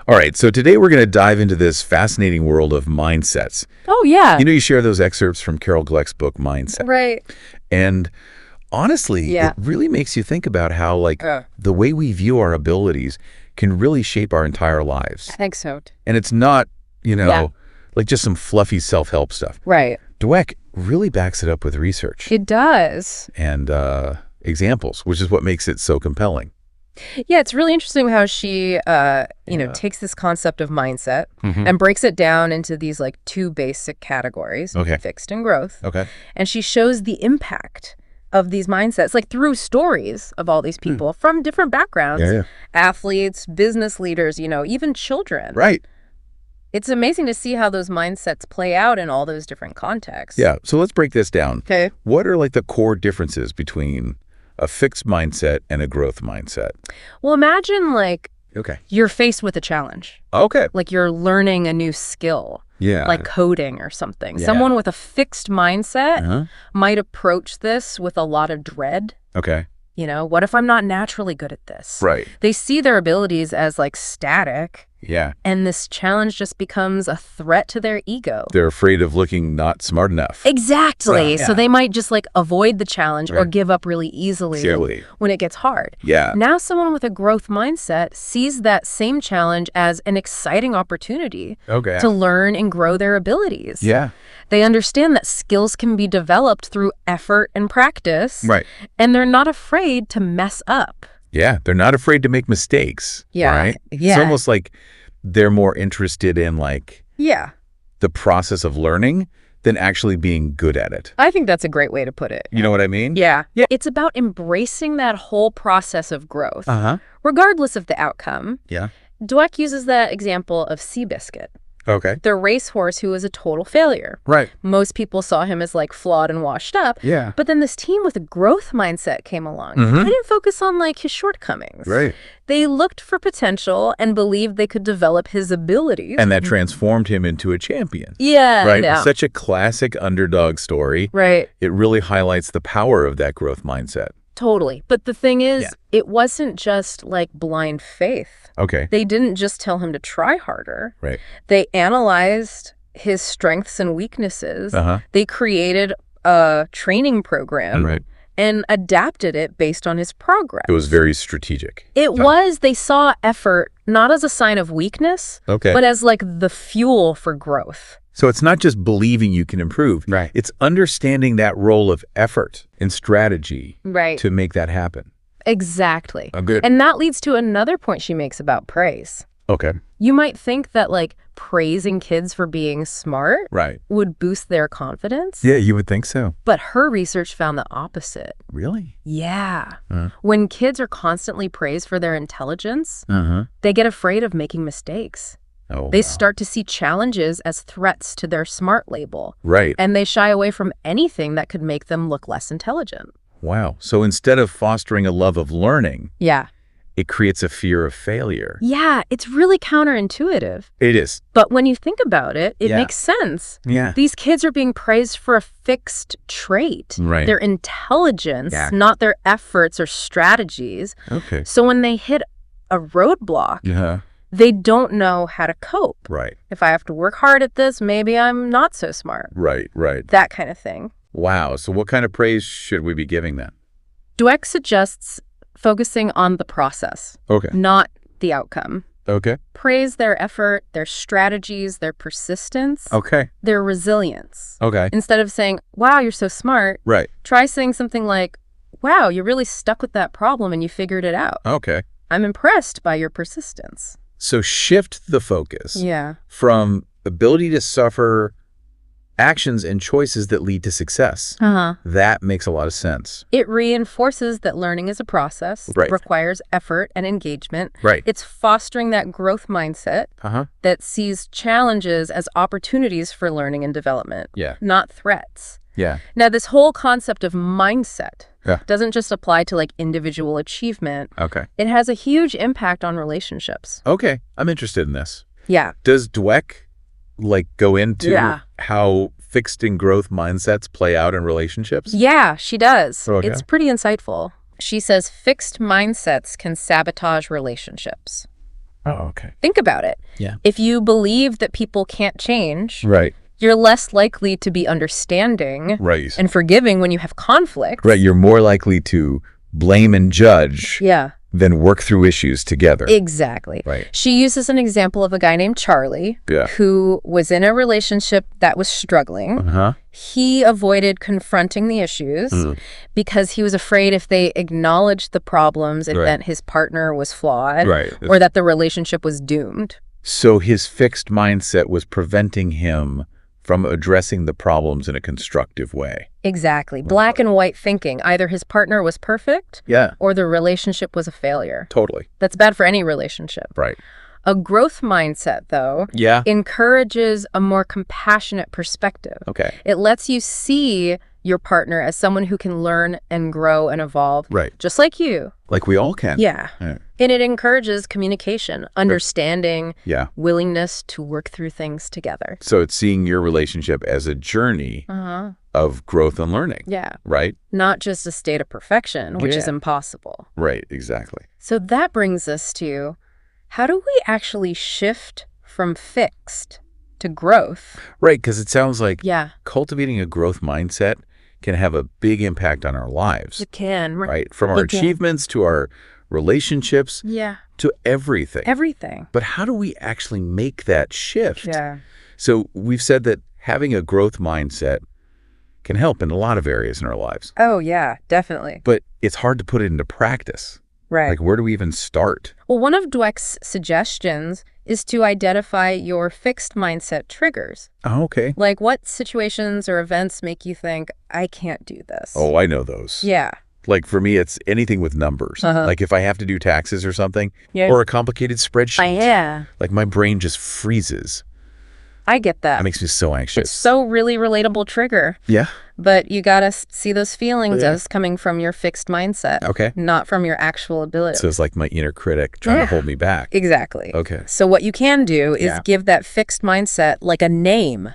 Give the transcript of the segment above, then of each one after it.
All right, so today we're going to dive into this fascinating world of mindsets. Oh, yeah. You share those excerpts from Carol Dweck's book, Mindset. Right. And honestly, it really makes you think about how, the way we view our abilities can really shape our entire lives. I think so. And it's not, just some fluffy self-help stuff. Right. Dweck really backs it up with research. It does. And examples, which is what makes it so compelling. Yeah, it's really interesting how she, takes this concept of mindset and breaks it down into these two basic categories, fixed and growth. Okay. And she shows the impact of these mindsets, through stories of all these people from different backgrounds, athletes, business leaders, even children. Right. It's amazing to see how those mindsets play out in all those different contexts. Yeah. So let's break this down. Okay. What are the core differences between a fixed mindset and a growth mindset? Well, imagine you're faced with a challenge. Okay. You're learning a new skill. Yeah. Like coding or something. Yeah. Someone with a fixed mindset might approach this with a lot of dread. Okay. What if I'm not naturally good at this? Right. They see their abilities as static. Yeah. And this challenge just becomes a threat to their ego. They're afraid of looking not smart enough. Exactly. Yeah. So they might just avoid the challenge or give up really easily when it gets hard. Yeah. Now someone with a growth mindset sees that same challenge as an exciting opportunity to learn and grow their abilities. Yeah. They understand that skills can be developed through effort and practice. Right. And they're not afraid to mess up. Yeah. They're not afraid to make mistakes. Yeah. Right? Yeah. It's almost like they're more interested in the process of learning than actually being good at it. I think that's a great way to put it. You know what I mean? Yeah. It's about embracing that whole process of growth, regardless of the outcome. Yeah. Dweck uses that example of Seabiscuit, Okay. the racehorse who was a total failure. Right. Most people saw him as flawed and washed up. Yeah. But then this team with a growth mindset came along. They didn't focus on his shortcomings. Right. They looked for potential and believed they could develop his abilities. And that transformed him into a champion. Yeah. Right. Yeah. Such a classic underdog story. Right. It really highlights the power of that growth mindset. Totally. But the thing is, it wasn't just blind faith. Okay. They didn't just tell him to try harder. Right. They analyzed his strengths and weaknesses. They created a training program and adapted it based on his progress. It was very strategic. It was. They saw effort not as a sign of weakness, but as the fuel for growth. So it's not just believing you can improve. Right. It's understanding that role of effort and strategy to make that happen. Exactly. Oh, good. And that leads to another point she makes about praise. Okay. You might think that praising kids for being smart would boost their confidence. Yeah, you would think so. But her research found the opposite. Really? Yeah. When kids are constantly praised for their intelligence, they get afraid of making mistakes. They start to see challenges as threats to their smart label. Right. And they shy away from anything that could make them look less intelligent. Wow. So instead of fostering a love of learning, it creates a fear of failure. Yeah, it's really counterintuitive. It is. But when you think about it, it makes sense. Yeah. These kids are being praised for a fixed trait. Right. Their intelligence, not their efforts or strategies. Okay. So when they hit a roadblock, they don't know how to cope. Right. If I have to work hard at this, maybe I'm not so smart. Right. That kind of thing. Wow. So what kind of praise should we be giving then? Dweck suggests focusing on the process, not the outcome. Okay. Praise their effort, their strategies, their persistence, their resilience. Okay. Instead of saying, wow, you're so smart, try saying something like, wow, you really stuck with that problem and you figured it out. Okay. I'm impressed by your persistence. So shift the focus Yeah. from ability to suffer actions and choices that lead to success. That makes a lot of sense. It reinforces that learning is a process, Right. requires effort and engagement. Right. It's fostering that growth mindset that sees challenges as opportunities for learning and development, Yeah. not threats. Yeah. Now, this whole concept of mindset Yeah. doesn't just apply to individual achievement. Okay. It has a huge impact on relationships. Okay. I'm interested in this. Yeah. Does Dweck go into Yeah. how fixed and growth mindsets play out in relationships? Yeah, she does. Okay. It's pretty insightful. She says fixed mindsets can sabotage relationships. Oh, okay. Think about it. Yeah. If you believe that people can't change, Right. you're less likely to be understanding Right. and forgiving when you have conflicts. Right. You're more likely to blame and judge than work through issues together. Exactly. Right. She uses an example of a guy named Charlie who was in a relationship that was struggling. He avoided confronting the issues because he was afraid if they acknowledged the problems, it meant his partner was flawed or that the relationship was doomed. So his fixed mindset was preventing him from addressing the problems in a constructive way. Exactly. Black and white thinking. Either his partner was perfect or the relationship was a failure. Totally. That's bad for any relationship. Right. A growth mindset, though, encourages a more compassionate perspective. Okay. It lets you see your partner as someone who can learn and grow and evolve. Right. Just like you. Like we all can. Yeah. And it encourages communication, understanding, willingness to work through things together. So it's seeing your relationship as a journey of growth and learning. Yeah. Right? Not just a state of perfection, which is impossible. Right. Exactly. So that brings us to, how do we actually shift from fixed to growth? Right. Because it sounds like cultivating a growth mindset can have a big impact on our lives. It can. Right? From our achievements to our relationships to everything. Everything. But how do we actually make that shift? So we've said that having a growth mindset can help in a lot of areas in our lives. Oh, yeah, definitely. But it's hard to put it into practice. Right. Like, where do we even start? Well, one of Dweck's suggestions is to identify your fixed mindset triggers. Oh, okay. Like, what situations or events make you think, I can't do this? Oh, I know those. Yeah. Like, for me, it's anything with numbers. Like, if I have to do taxes or something, or a complicated spreadsheet. Like, my brain just freezes. I get that. That makes me so anxious. It's so really relatable trigger. Yeah. But you got to see those feelings as coming from your fixed mindset. Okay. Not from your actual ability. So it's like my inner critic trying to hold me back. Exactly. Okay. So what you can do is give that fixed mindset like a name.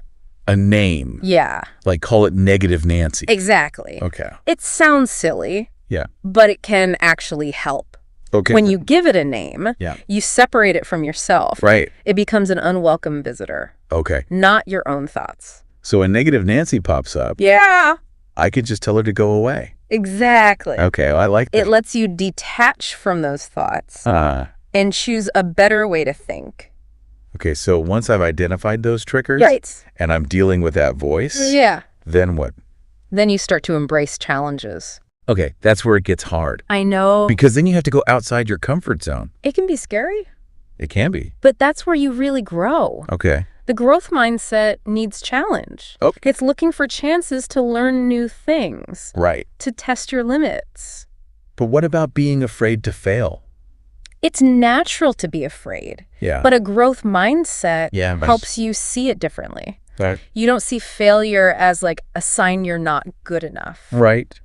A name. Yeah. Like call it Negative Nancy. Exactly. Okay. It sounds silly. Yeah. But it can actually help. Okay. When you give it a name, you separate it from yourself. Right. It becomes an unwelcome visitor. Okay. Not your own thoughts. So when Negative Nancy pops up, I could just tell her to go away. Exactly. Okay, well, I like that. It lets you detach from those thoughts and choose a better way to think. Okay, so once I've identified those triggers and I'm dealing with that voice, then what? Then you start to embrace challenges. Okay, that's where it gets hard. I know. Because then you have to go outside your comfort zone. It can be scary. It can be. But that's where you really grow. Okay. The growth mindset needs challenge. Okay. It's looking for chances to learn new things. Right. To test your limits. But what about being afraid to fail? It's natural to be afraid. Yeah. But a growth mindset helps you see it differently. Right. You don't see failure as like a sign you're not good enough. Right.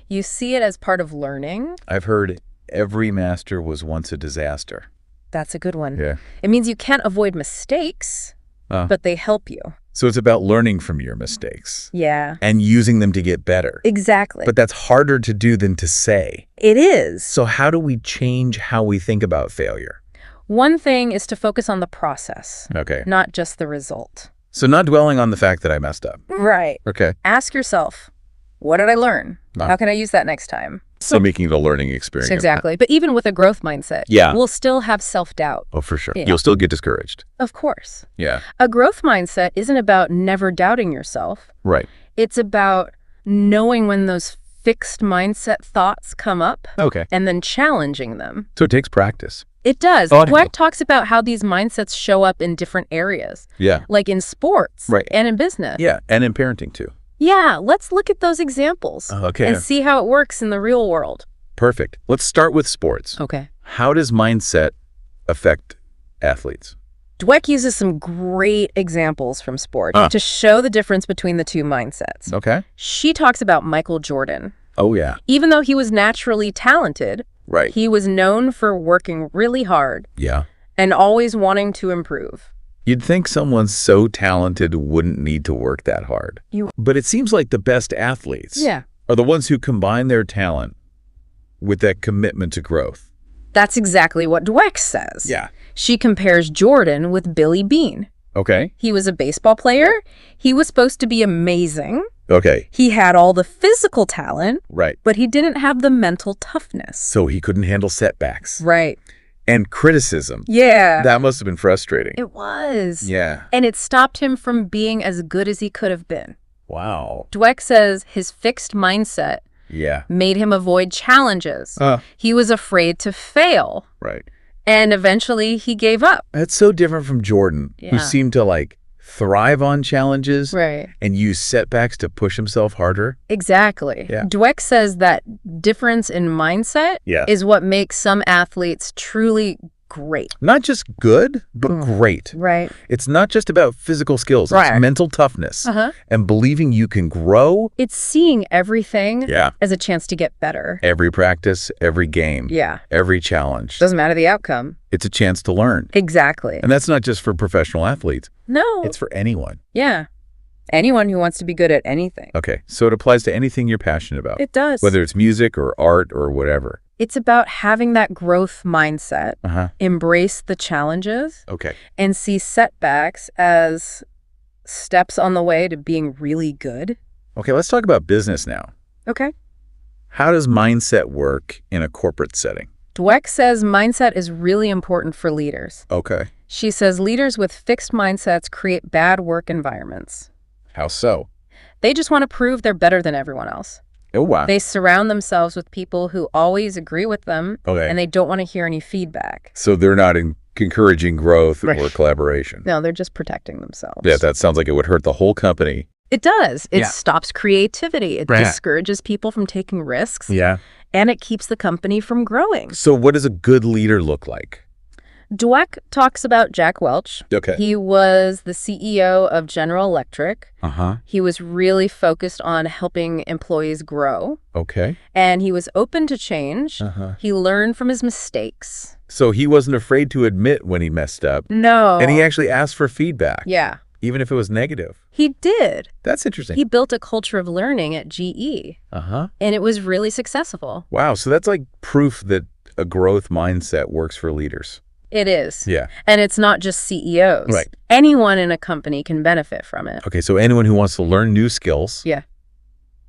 You see it as part of learning. I've heard every master was once a disaster. That's a good one. Yeah. It means you can't avoid mistakes, but they help you. So it's about learning from your mistakes. Yeah. And using them to get better. Exactly. But that's harder to do than to say. It is. So how do we change how we think about failure? One thing is to focus on the process. Okay. Not just the result. So not dwelling on the fact that I messed up. Right. Okay. Ask yourself, what did I learn? How can I use that next time? So making it a learning experience. Exactly. But even with a growth mindset, we'll still have self-doubt. Oh, for sure. You'll still get discouraged. Of course. Yeah. A growth mindset isn't about never doubting yourself. Right. It's about knowing when those fixed mindset thoughts come up. Okay. And then challenging them. So it takes practice. It does. Dweck talks about how these mindsets show up in different areas. Yeah. Like in sports. Right. And in business. Yeah. And in parenting too. Yeah, let's look at those examples and see how it works in the real world. Perfect. Let's start with sports. Okay. How does mindset affect athletes? Dweck uses some great examples from sport to show the difference between the two mindsets. Okay. She talks about Michael Jordan. Oh, yeah. Even though he was naturally talented, he was known for working really hard. Yeah. And always wanting to improve. You'd think someone so talented wouldn't need to work that hard. But it seems like the best athletes are the ones who combine their talent with that commitment to growth. That's exactly what Dweck says. Yeah. She compares Jordan with Billy Beane. Okay. He was a baseball player. He was supposed to be amazing. Okay. He had all the physical talent. Right. But he didn't have the mental toughness. So he couldn't handle setbacks. Right. And criticism. Yeah. That must have been frustrating. It was. Yeah. And it stopped him from being as good as he could have been. Wow. Dweck says his fixed mindset made him avoid challenges. He was afraid to fail. Right. And eventually he gave up. That's so different from Jordan, who seemed to thrive on challenges and use setbacks to push himself harder. Exactly. Yeah. Dweck says that difference in mindset is what makes some athletes truly great. Not just good, but great. Right. It's not just about physical skills. It's mental toughness and believing you can grow. It's seeing everything as a chance to get better. Every practice, every game, every challenge. Doesn't matter the outcome. It's a chance to learn. Exactly. And that's not just for professional athletes. No. It's for anyone. Yeah. Anyone who wants to be good at anything. Okay. So it applies to anything you're passionate about. It does. Whether it's music or art or whatever. It's about having that growth mindset, embrace the challenges, and see setbacks as steps on the way to being really good. Okay, let's talk about business now. Okay. How does mindset work in a corporate setting? Dweck says mindset is really important for leaders. Okay. She says leaders with fixed mindsets create bad work environments. How so? They just want to prove they're better than everyone else. Oh, wow. They surround themselves with people who always agree with them, and they don't want to hear any feedback. So they're not encouraging growth or collaboration. No, they're just protecting themselves. Yeah, that sounds like it would hurt the whole company. It does. It stops creativity. It discourages people from taking risks. Yeah. And it keeps the company from growing. So what does a good leader look like? Dweck talks about Jack Welch. Okay. He was the CEO of General Electric. He was really focused on helping employees grow. Okay. And he was open to change. He learned from his mistakes. So he wasn't afraid to admit when he messed up. No. And he actually asked for feedback. Yeah. Even if it was negative. He did. That's interesting. He built a culture of learning at GE. And it was really successful. Wow. So that's like proof that a growth mindset works for leaders. It is. Yeah. And it's not just CEOs. Right. Anyone in a company can benefit from it. Okay, so anyone who wants to learn new skills. Yeah.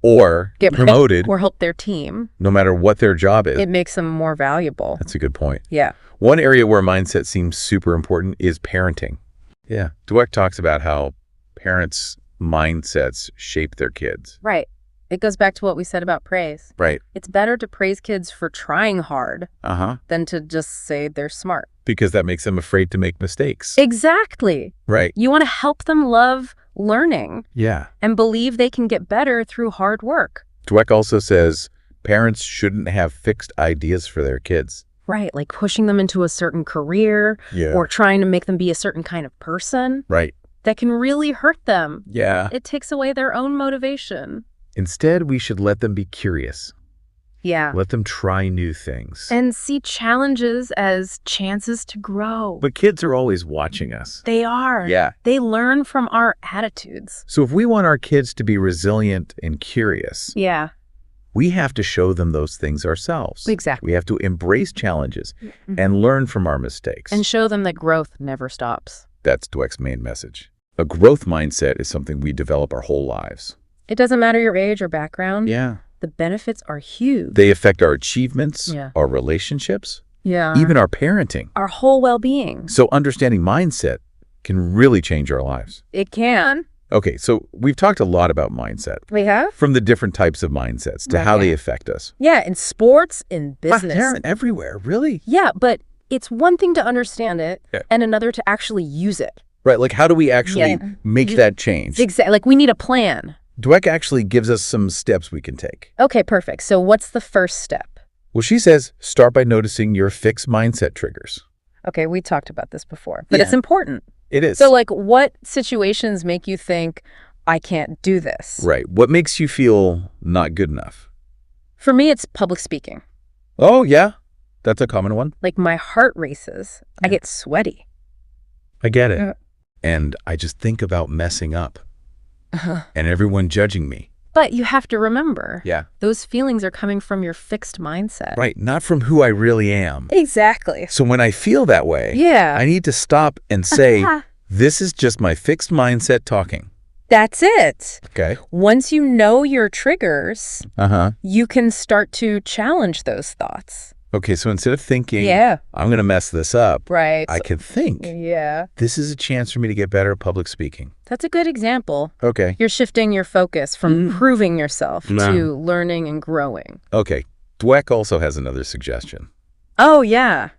Or get promoted. Or help their team. No matter what their job is. It makes them more valuable. That's a good point. Yeah. One area where mindset seems super important is parenting. Yeah. Dweck talks about how parents' mindsets shape their kids. Right. It goes back to what we said about praise. Right. It's better to praise kids for trying hard than to just say they're smart. Because that makes them afraid to make mistakes. Exactly. Right. You want to help them love learning. Yeah. And believe they can get better through hard work. Dweck also says parents shouldn't have fixed ideas for their kids. Right. Like pushing them into a certain career or trying to make them be a certain kind of person. Right. That can really hurt them. Yeah. It takes away their own motivation. Instead, we should let them be curious. Yeah. Let them try new things. And see challenges as chances to grow. But kids are always watching us. They are. Yeah. They learn from our attitudes. So if we want our kids to be resilient and curious, we have to show them those things ourselves. Exactly. We have to embrace challenges and learn from our mistakes. And show them that growth never stops. That's Dweck's main message. A growth mindset is something we develop our whole lives. It doesn't matter your age or background. Yeah. The benefits are huge. They affect our achievements, our relationships, even our parenting. Our whole well-being. So understanding mindset can really change our lives. It can. Okay, so we've talked a lot about mindset. We have? From the different types of mindsets to how they affect us. Yeah, in sports, in business. They're everywhere, really. Yeah, but it's one thing to understand it and another to actually use it. Right, like how do we actually make that change? Exactly, like we need a plan. Dweck actually gives us some steps we can take. Okay, perfect. So what's the first step? Well, she says, start by noticing your fixed mindset triggers. Okay, we talked about this before, but it's important. It is. So like what situations make you think, I can't do this? Right. What makes you feel not good enough? For me, it's public speaking. Oh, yeah. That's a common one. Like my heart races. I get sweaty. I get it. And I just think about messing up and everyone judging me. But you have to remember, Yeah. those feelings are coming from your fixed mindset. Right, not from who I really am. Exactly. So when I feel that way, Yeah. I need to stop and say, this is just my fixed mindset talking. That's it. Okay. Once you know your triggers, you can start to challenge those thoughts. Okay, so instead of thinking, I'm going to mess this up, right? I can think, this is a chance for me to get better at public speaking. That's a good example. Okay. You're shifting your focus from proving yourself to learning and growing. Okay. Dweck also has another suggestion. Oh, yeah.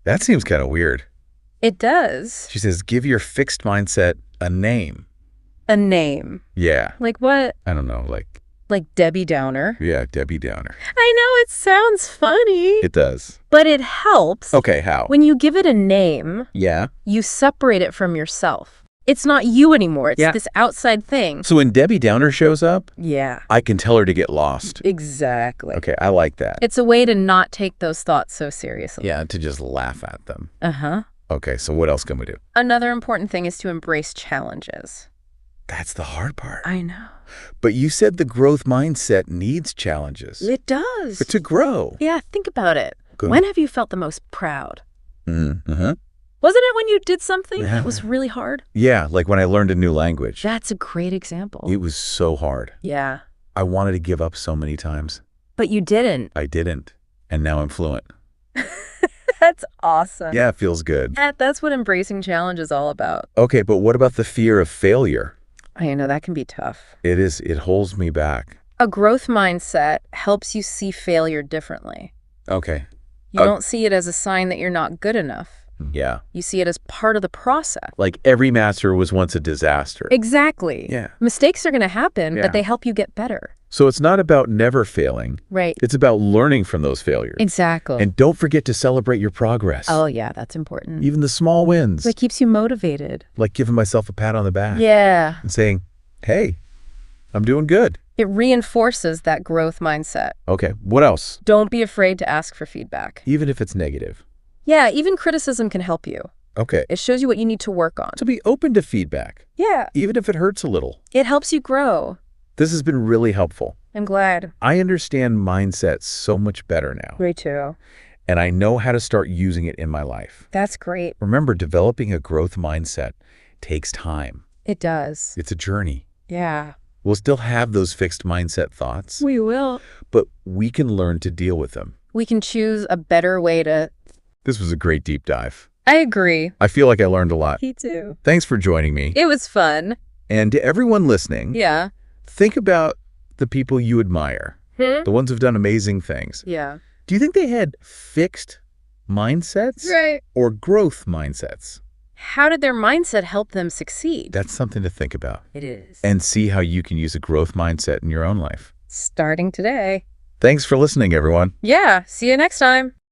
That seems kind of weird. It does. She says, give your fixed mindset a name. A name? Yeah. Like what? I don't know, like Debbie Downer. Yeah, Debbie Downer. I know it sounds funny. It does. But it helps. Okay, how? When you give it a name, you separate it from yourself. It's not you anymore. It's this outside thing. So when Debbie Downer shows up, I can tell her to get lost. Exactly. Okay, I like that. It's a way to not take those thoughts so seriously. Yeah, to just laugh at them. Uh-huh. Okay, so what else can we do? Another important thing is to embrace challenges. That's the hard part. I know. But you said the growth mindset needs challenges. It does. But to grow. Yeah, think about it. Good. When have you felt the most proud? Uh-huh. Wasn't it when you did something that was really hard? Yeah, like when I learned a new language. That's a great example. It was so hard. Yeah. I wanted to give up so many times. But you didn't. I didn't. And now I'm fluent. That's awesome. Yeah, it feels good. That's what embracing challenge is all about. Okay, but what about the fear of failure? I know that can be tough. It is. It holds me back. A growth mindset helps you see failure differently. Okay. You don't see it as a sign that you're not good enough. Yeah. You see it as part of the process. Like every master was once a disaster. Exactly. Yeah. Mistakes are going to happen, but they help you get better. So it's not about never failing. Right. It's about learning from those failures. Exactly. And don't forget to celebrate your progress. Oh, yeah, that's important. Even the small wins. It keeps you motivated. Like giving myself a pat on the back. Yeah. And saying, hey, I'm doing good. It reinforces that growth mindset. Okay, what else? Don't be afraid to ask for feedback. Even if it's negative. Yeah, even criticism can help you. Okay. It shows you what you need to work on. So be open to feedback. Yeah. Even if it hurts a little. It helps you grow. This has been really helpful. I'm glad. I understand mindset so much better now. Me too. And I know how to start using it in my life. That's great. Remember, developing a growth mindset takes time. It does. It's a journey. Yeah. We'll still have those fixed mindset thoughts. We will. But we can learn to deal with them. We can choose a better way to... This was a great deep dive. I agree. I feel like I learned a lot. Me too. Thanks for joining me. It was fun. And to everyone listening, yeah, think about the people you admire, the ones who've done amazing things. Yeah. Do you think they had fixed mindsets or growth mindsets? How did their mindset help them succeed? That's something to think about. It is. And see how you can use a growth mindset in your own life. Starting today. Thanks for listening, everyone. Yeah. See you next time.